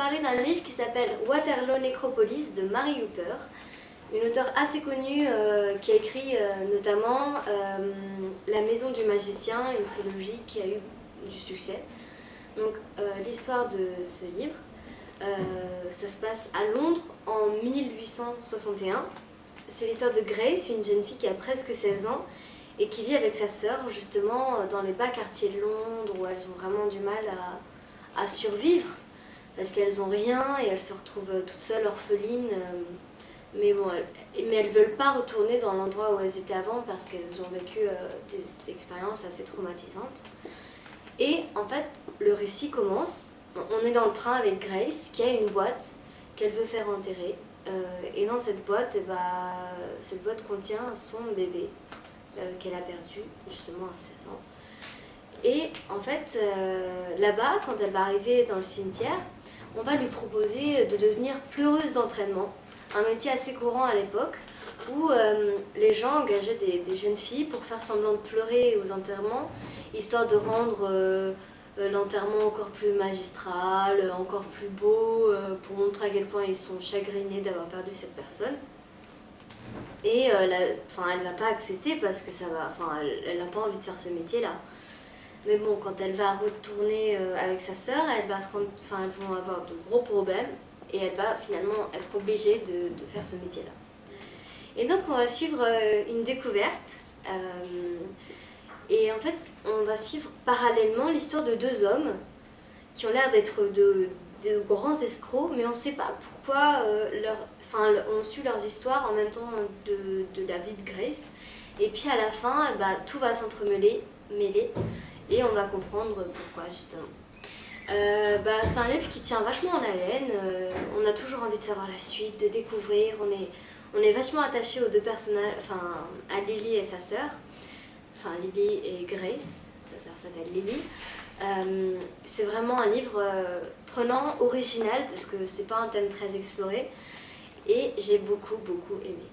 parler d'un livre qui s'appelle Waterloo Necropolis de Mary Hooper, une auteure assez connue qui a écrit notamment La Maison du Magicien, une trilogie qui a eu du succès. Donc l'histoire de ce livre, ça se passe à Londres en 1861. C'est l'histoire de Grace, une jeune fille qui a presque 16 ans et qui vit avec sa sœur justement dans les bas quartiers de Londres où elles ont vraiment du mal à survivre parce qu'elles n'ont rien et elles se retrouvent toutes seules, orphelines. Mais bon, elles veulent pas retourner dans l'endroit où elles étaient avant parce qu'elles ont vécu des expériences assez traumatisantes. Et en fait, le récit commence. On est dans le train avec Grace qui a une boîte qu'elle veut faire enterrer. Et dans cette boîte, cette boîte contient son bébé qu'elle a perdu justement à 16 ans. Et en fait, là-bas, quand elle va arriver dans le cimetière, on va lui proposer de devenir pleureuse d'entraînement, un métier assez courant à l'époque, où les gens engageaient des jeunes filles pour faire semblant de pleurer aux enterrements, histoire de rendre l'enterrement encore plus magistral, encore plus beau, pour montrer à quel point ils sont chagrinés d'avoir perdu cette personne. Et elle ne va pas accepter parce que elle n'a pas envie de faire ce métier-là. Mais bon, quand elle va retourner avec sa sœur, elles vont avoir de gros problèmes et elle va finalement être obligée de faire ce métier-là. Et donc on va suivre une découverte et en fait on va suivre parallèlement l'histoire de deux hommes qui ont l'air d'être de grands escrocs, mais on ne sait pas pourquoi on suit leurs histoires en même temps de la vie de Grace. Et puis à la fin, tout va s'entremêler, et on va comprendre pourquoi justement. C'est un livre qui tient vachement en haleine, on a toujours envie de savoir la suite, de découvrir, on est vachement attaché aux deux personnages, à Lily et sa sœur, Lily et Grace, sa sœur s'appelle Lily. C'est vraiment un livre prenant, original, parce que c'est pas un thème très exploré, et j'ai beaucoup aimé.